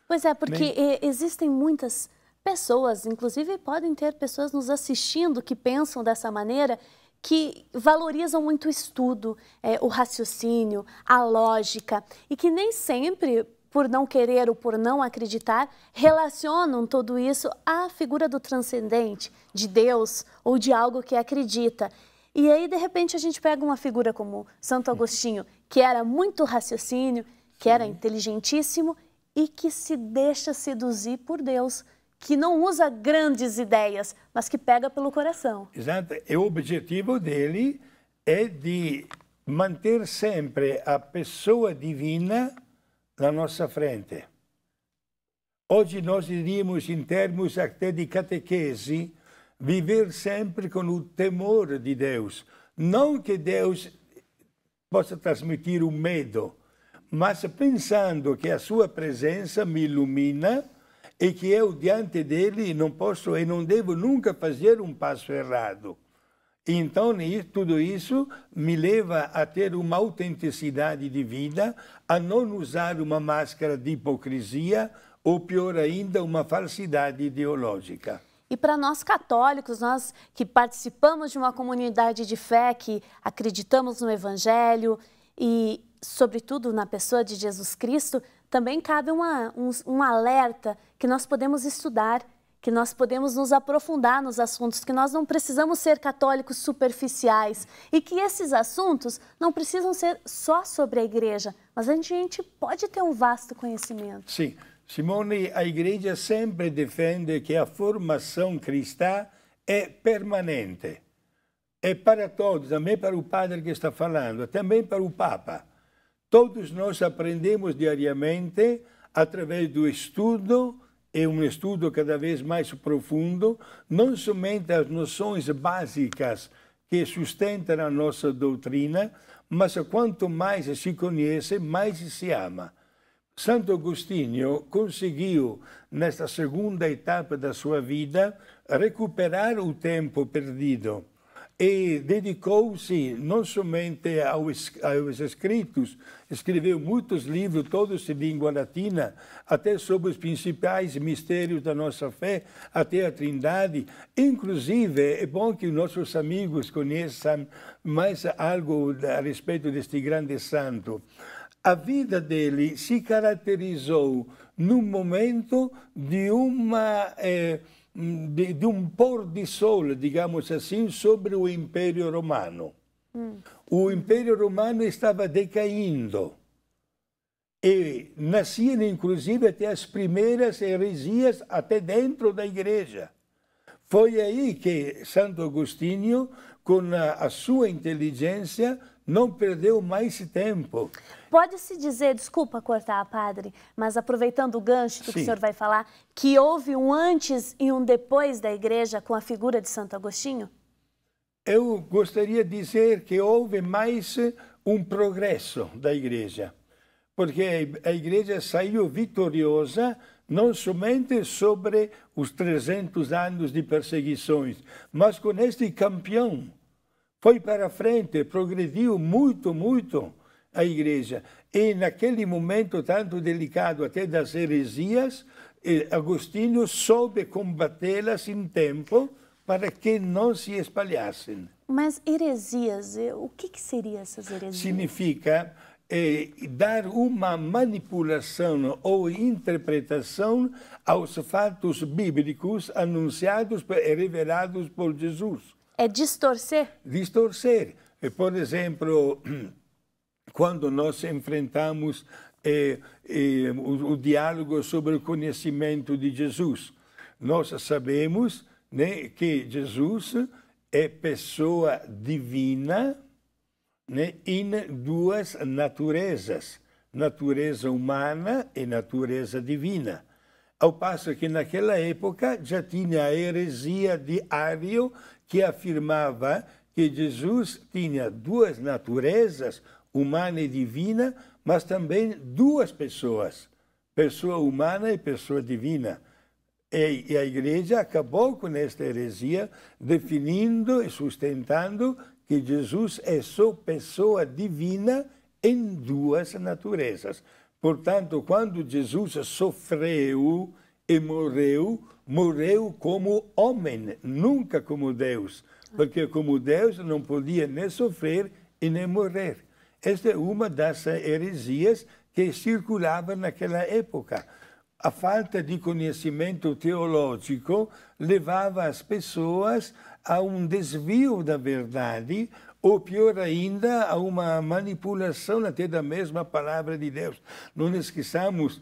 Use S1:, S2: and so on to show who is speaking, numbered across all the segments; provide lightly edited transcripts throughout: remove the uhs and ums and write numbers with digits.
S1: Pois é, porque
S2: né?
S1: existem muitas pessoas, inclusive podem ter pessoas nos assistindo que pensam dessa maneira, que valorizam muito o estudo, o raciocínio, a lógica, e que nem sempre, por não querer ou por não acreditar, relacionam tudo isso à figura do transcendente, de Deus ou de algo que acredita. E aí, de repente, a gente pega uma figura como Santo Agostinho, que era muito raciocínio, que era inteligentíssimo e que se deixa seduzir por Deus, que não usa grandes ideias, mas que pega pelo coração.
S2: Exato. E o objetivo dele é de manter sempre a pessoa divina na nossa frente. Hoje nós diríamos, em termos até de catequese, viver sempre com o temor de Deus. Não que Deus possa transmitir o medo, mas pensando que a sua presença me ilumina e que eu diante dele não posso e não devo nunca fazer um passo errado. Então, tudo isso me leva a ter uma autenticidade de vida, a não usar uma máscara de hipocrisia ou, pior ainda, uma falsidade ideológica.
S1: E para nós católicos, nós que participamos de uma comunidade de fé, que acreditamos no Evangelho e, sobretudo, na pessoa de Jesus Cristo, também cabe um alerta que nós podemos estudar, que nós podemos nos aprofundar nos assuntos, que nós não precisamos ser católicos superficiais e que esses assuntos não precisam ser só sobre a igreja, mas a gente pode ter um vasto conhecimento.
S2: Sim. Simone, a Igreja sempre defende que a formação cristã é permanente. É para todos, também para o padre que está falando, também para o Papa. Todos nós aprendemos diariamente através do estudo, e um estudo cada vez mais profundo, não somente as noções básicas que sustentam a nossa doutrina, mas quanto mais se conhece, mais se ama. Santo Agostinho conseguiu, nesta segunda etapa da sua vida, recuperar o tempo perdido e dedicou-se não somente aos escritos, escreveu muitos livros, todos em língua latina, até sobre os principais mistérios da nossa fé, até a Trindade. Inclusive, é bom que nossos amigos conheçam mais algo a respeito deste grande santo. A vida dele se caracterizou num momento de um pôr de sol, digamos assim, sobre o Império Romano. O Império Romano estava decaindo e nasciam, inclusive, até as primeiras heresias até dentro da igreja. Foi aí que Santo Agostinho, com a sua inteligência, não perdeu mais tempo.
S1: Pode-se dizer, desculpa cortar, padre, mas aproveitando o gancho do que o senhor vai falar, que houve um antes e um depois da igreja com a figura de Santo Agostinho?
S2: Eu gostaria de dizer que houve mais um progresso da igreja, porque a igreja saiu vitoriosa não somente sobre os 300 anos de perseguições, mas com este campeão. Foi para frente, progrediu muito, muito a igreja. E naquele momento tanto delicado até das heresias, Agostinho soube combatê-las em tempo para que não se espalhassem.
S1: Mas heresias, o que seriam essas heresias?
S2: Significa dar uma manipulação ou interpretação aos fatos bíblicos anunciados e revelados por Jesus.
S1: É distorcer?
S2: Distorcer. Por exemplo, quando nós enfrentamos o diálogo sobre o conhecimento de Jesus, nós sabemos, né, que Jesus é pessoa divina, né, em duas naturezas, natureza humana e natureza divina. Ao passo que naquela época já tinha a heresia de Ário, que afirmava que Jesus tinha duas naturezas, humana e divina, mas também duas pessoas, pessoa humana e pessoa divina. E a igreja acabou com esta heresia, definindo e sustentando que Jesus é só pessoa divina em duas naturezas. Portanto, quando Jesus sofreu e morreu, morreu como homem, nunca como Deus. Porque como Deus não podia nem sofrer e nem morrer. Esta é uma das heresias que circulava naquela época. A falta de conhecimento teológico levava as pessoas a um desvio da verdade, ou pior ainda, a uma manipulação até da mesma palavra de Deus. Não esqueçamos,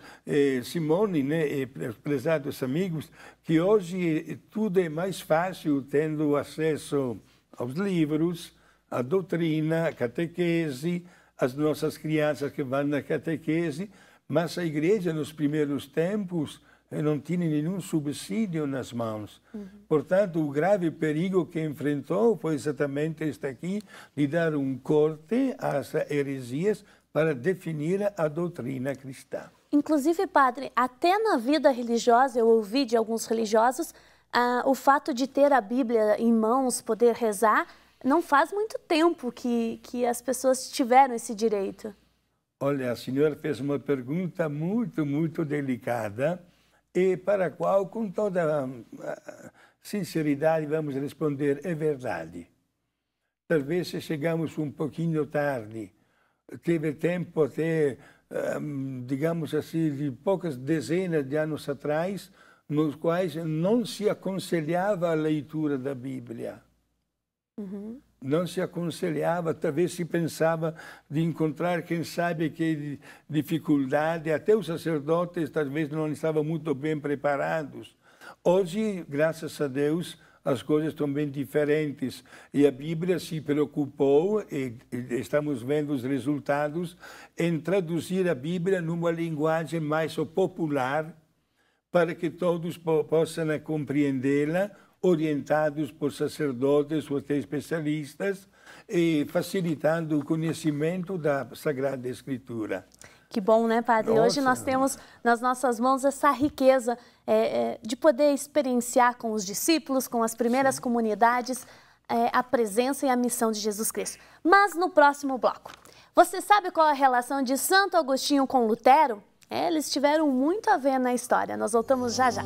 S2: Simone, né, e prezados amigos, que hoje tudo é mais fácil tendo acesso aos livros, à doutrina, à catequese, às nossas crianças que vão na catequese, mas a igreja nos primeiros tempos não tinha nenhum subsídio nas mãos. Portanto, o grave perigo que enfrentou foi exatamente este aqui, de dar um corte às heresias para definir a doutrina cristã.
S1: Inclusive, padre, até na vida religiosa, eu ouvi de alguns religiosos, o fato de ter a Bíblia em mãos, poder rezar, não faz muito tempo que as pessoas tiveram esse direito.
S2: Olha, a senhora fez uma pergunta muito delicada e para a qual, com toda sinceridade, vamos responder, é verdade. Talvez se chegamos um pouquinho tarde, teve tempo até, digamos assim, de poucas dezenas de anos atrás, nos quais não se aconselhava a leitura da Bíblia. Não se aconselhava, talvez se pensava de encontrar, quem sabe, que dificuldade, até os sacerdotes talvez não estavam muito bem preparados. Hoje, graças a Deus, as coisas estão bem diferentes e a Bíblia se preocupou, e estamos vendo os resultados, em traduzir a Bíblia numa linguagem mais popular, para que todos possam compreendê-la, orientados por sacerdotes ou até especialistas, e facilitando o conhecimento da Sagrada Escritura.
S1: Que bom, né, padre?
S2: Nossa.
S1: Hoje nós temos nas nossas mãos essa riqueza de poder experienciar com os discípulos, com as primeiras comunidades, a presença e a missão de Jesus Cristo. Mas no próximo bloco, você sabe qual é a relação de Santo Agostinho com Lutero? Eles tiveram muito a ver na história. Nós voltamos já já.